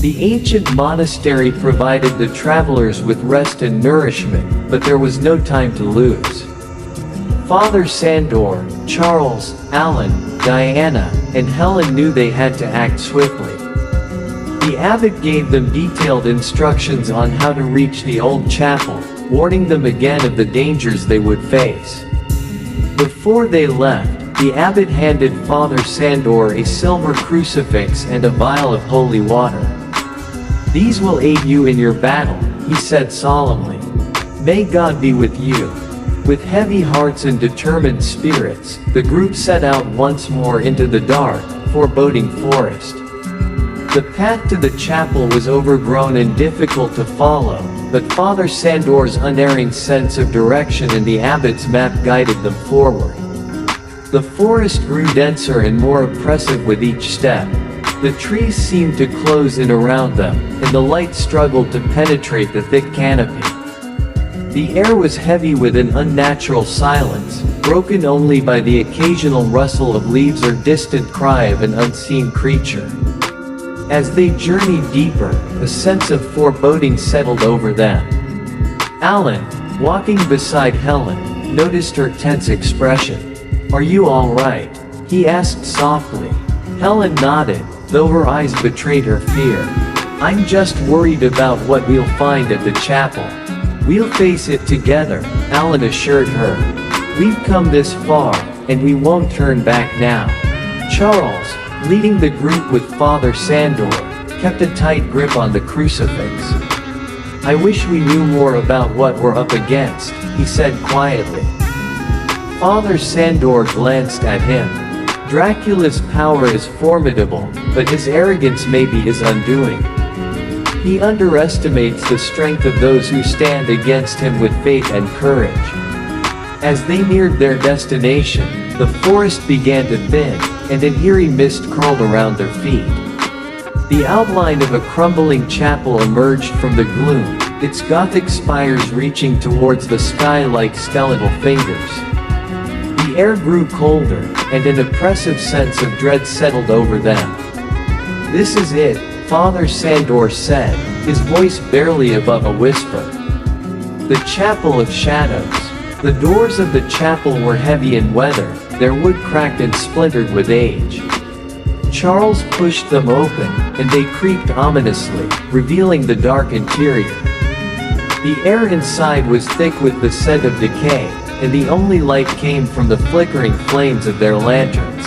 The ancient monastery provided the travelers with rest and nourishment, but there was no time to lose. Father Sandor, Charles, Alan, Diana, and Helen knew they had to act swiftly. The abbot gave them detailed instructions on how to reach the old chapel, warning them again of the dangers they would face. Before they left, the abbot handed Father Sandor a silver crucifix and a vial of holy water. "These will aid you in your battle," he said solemnly. "May God be with you." With heavy hearts and determined spirits, the group set out once more into the dark, foreboding forest. The path to the chapel was overgrown and difficult to follow, but Father Sandor's unerring sense of direction and the abbot's map guided them forward. The forest grew denser and more oppressive with each step. The trees seemed to close in around them, and the light struggled to penetrate the thick canopy. The air was heavy with an unnatural silence, broken only by the occasional rustle of leaves or distant cry of an unseen creature. As they journeyed deeper, a sense of foreboding settled over them. Alan, walking beside Helen, noticed her tense expression. "Are you all right?" he asked softly. Helen nodded, though her eyes betrayed her fear. "I'm just worried about what we'll find at the chapel." "We'll face it together," Alan assured her. "We've come this far, and we won't turn back now." Charles, leading the group with Father Sandor, kept a tight grip on the crucifix. "I wish we knew more about what we're up against," he said quietly. Father Sandor glanced at him. Dracula's power is formidable, but his arrogance may be his undoing. He underestimates the strength of those who stand against him with faith and courage. As they neared their destination, the forest began to thin, and an eerie mist curled around their feet. The outline of a crumbling chapel emerged from the gloom, its Gothic spires reaching towards the sky like skeletal fingers. The air grew colder, and an oppressive sense of dread settled over them. "This is it," Father Sandor said, his voice barely above a whisper. The Chapel of Shadows. The doors of the chapel were heavy in weather, their wood cracked and splintered with age. Charles pushed them open, and they creaked ominously, revealing the dark interior. The air inside was thick with the scent of decay, and the only light came from the flickering flames of their lanterns.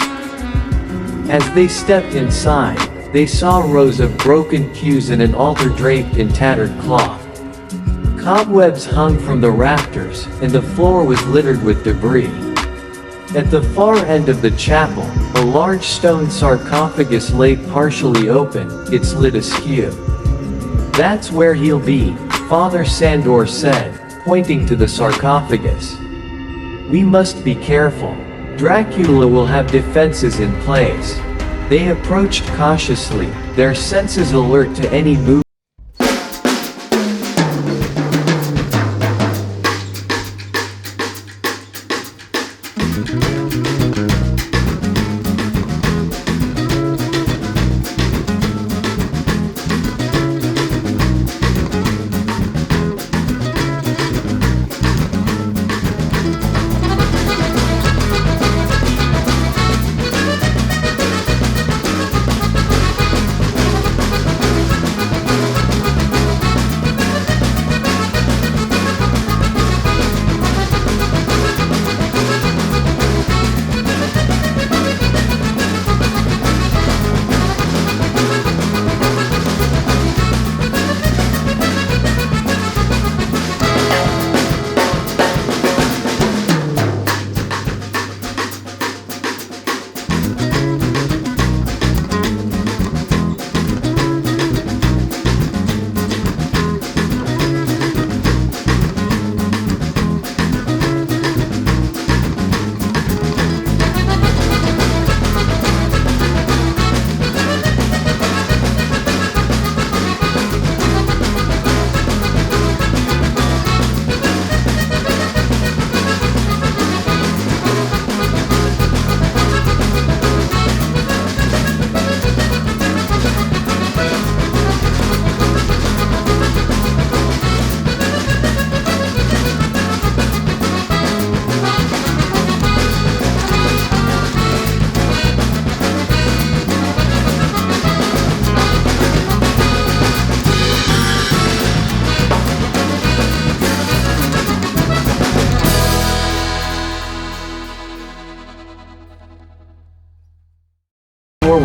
As they stepped inside, they saw rows of broken pews and an altar draped in tattered cloth. Cobwebs hung from the rafters, and the floor was littered with debris. At the far end of the chapel, a large stone sarcophagus lay partially open, its lid askew. "That's where he'll be," Father Sandor said, pointing to the sarcophagus. "We must be careful. Dracula will have defenses in place." They approached cautiously, their senses alert to any movement.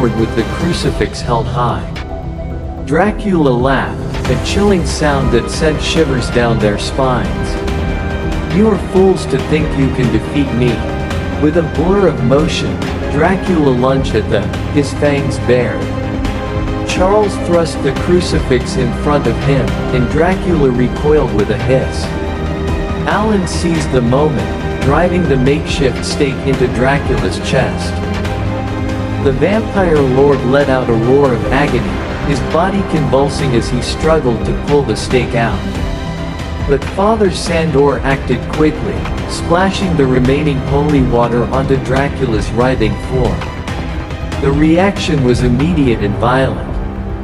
forward with the crucifix held high. Dracula laughed, a chilling sound that sent shivers down their spines. "You are fools to think you can defeat me." With a blur of motion, Dracula lunged at them, his fangs bared. Charles thrust the crucifix in front of him, and Dracula recoiled with a hiss. Alan seized the moment, driving the makeshift stake into Dracula's chest. The vampire lord let out a roar of agony, his body convulsing as he struggled to pull the stake out. But Father Sandor acted quickly, splashing the remaining holy water onto Dracula's writhing form. The reaction was immediate and violent.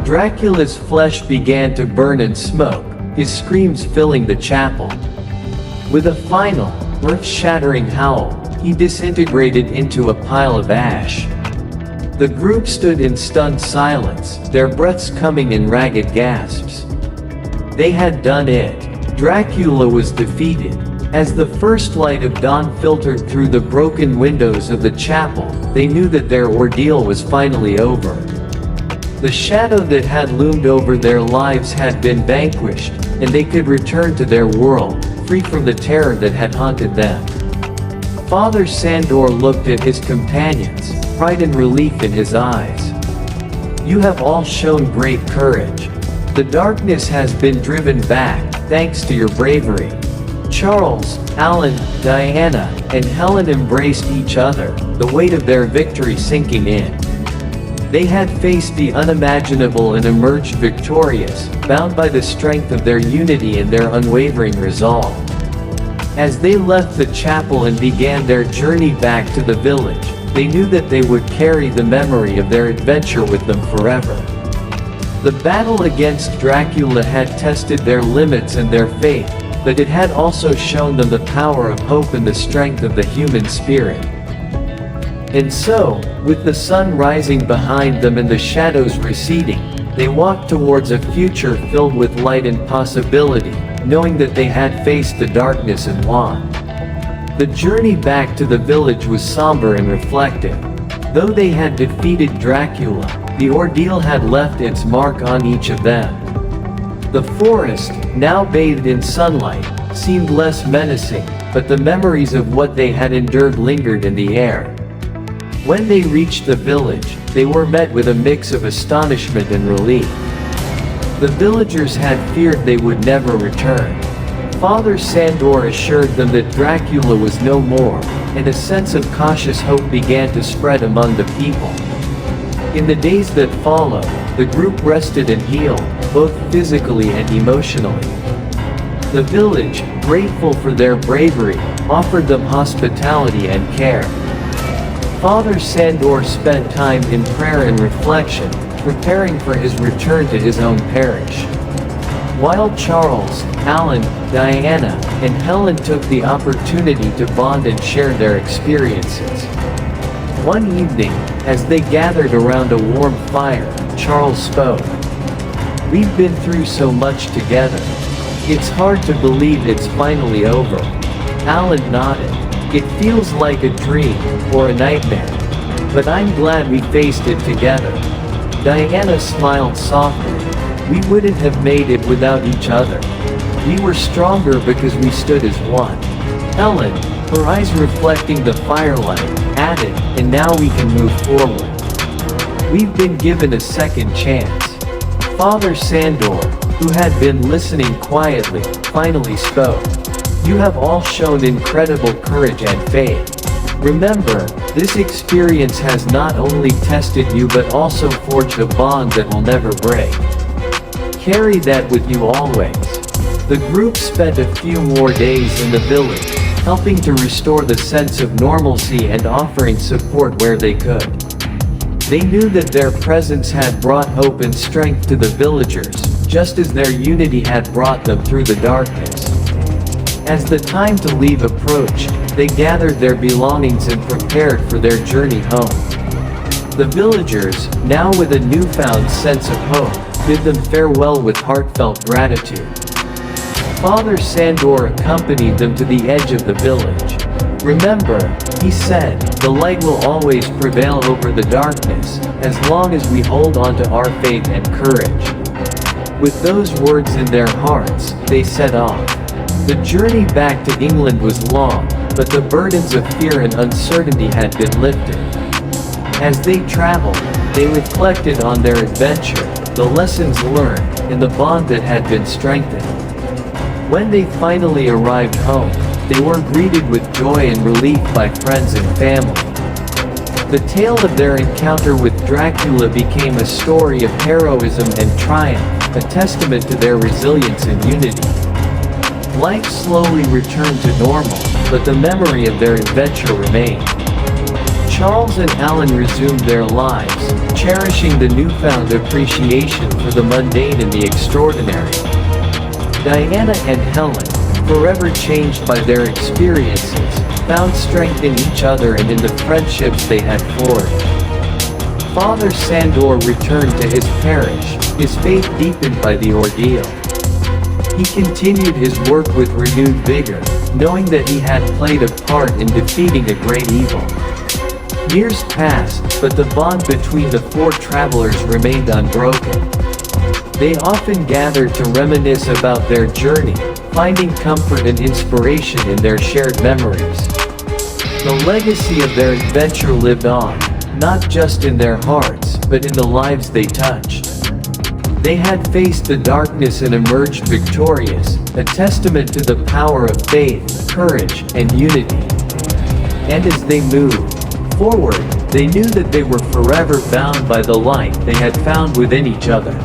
Dracula's flesh began to burn and smoke, his screams filling the chapel. With a final, earth-shattering howl, he disintegrated into a pile of ash. The group stood in stunned silence, their breaths coming in ragged gasps. They had done it. Dracula was defeated. As the first light of dawn filtered through the broken windows of the chapel, they knew that their ordeal was finally over. The shadow that had loomed over their lives had been vanquished, and they could return to their world, free from the terror that had haunted them. Father Sandor looked at his companions, pride and relief in his eyes. "You have all shown great courage. The darkness has been driven back, thanks to your bravery." Charles, Alan, Diana, and Helen embraced each other, the weight of their victory sinking in. They had faced the unimaginable and emerged victorious, bound by the strength of their unity and their unwavering resolve. As they left the chapel and began their journey back to the village, they knew that they would carry the memory of their adventure with them forever. The battle against Dracula had tested their limits and their faith, but it had also shown them the power of hope and the strength of the human spirit. And so, with the sun rising behind them and the shadows receding, they walked towards a future filled with light and possibility, knowing that they had faced the darkness and won. The journey back to the village was somber and reflective. Though they had defeated Dracula, the ordeal had left its mark on each of them. The forest, now bathed in sunlight, seemed less menacing, but the memories of what they had endured lingered in the air. When they reached the village, they were met with a mix of astonishment and relief. The villagers had feared they would never return. Father Sandor assured them that Dracula was no more, and a sense of cautious hope began to spread among the people. In the days that followed, the group rested and healed, both physically and emotionally. The village, grateful for their bravery, offered them hospitality and care. Father Sandor spent time in prayer and reflection, preparing for his return to his own parish. While Charles, Alan, Diana, and Helen took the opportunity to bond and share their experiences. One evening, as they gathered around a warm fire, Charles spoke. "We've been through so much together. It's hard to believe it's finally over." Alan nodded. "It feels like a dream, or a nightmare. But I'm glad we faced it together." Diana smiled softly. "We wouldn't have made it without each other. We were stronger because we stood as one." Helen, her eyes reflecting the firelight, added, "And now we can move forward. We've been given a second chance." Father Sandor, who had been listening quietly, finally spoke. "You have all shown incredible courage and faith. Remember, this experience has not only tested you but also forged a bond that will never break. Carry that with you always." The group spent a few more days in the village, helping to restore the sense of normalcy and offering support where they could. They knew that their presence had brought hope and strength to the villagers, just as their unity had brought them through the darkness. As the time to leave approached, they gathered their belongings and prepared for their journey home. The villagers, now with a newfound sense of hope, bid them farewell with heartfelt gratitude. Father Sandor accompanied them to the edge of the village. "Remember, He said, "The light will always prevail over the darkness, as long as we hold on to our faith and courage." With those words in their hearts, they set off. The journey back to England was long, but the burdens of fear and uncertainty had been lifted. As they traveled, they reflected on their adventure, the lessons learned, and the bond that had been strengthened. When they finally arrived home, they were greeted with joy and relief by friends and family. The tale of their encounter with Dracula became a story of heroism and triumph, a testament to their resilience and unity. Life slowly returned to normal, but the memory of their adventure remained. Charles and Alan resumed their lives, cherishing the newfound appreciation for the mundane and the extraordinary. Diana and Helen, forever changed by their experiences, found strength in each other and in the friendships they had forged. Father Sandor returned to his parish, his faith deepened by the ordeal. He continued his work with renewed vigor, knowing that he had played a part in defeating a great evil. Years passed, but the bond between the four travelers remained unbroken. They often gathered to reminisce about their journey, finding comfort and inspiration in their shared memories. The legacy of their adventure lived on, not just in their hearts, but in the lives they touched. They had faced the darkness and emerged victorious, a testament to the power of faith, courage, and unity. And as they moved forward, they knew that they were forever bound by the light they had found within each other.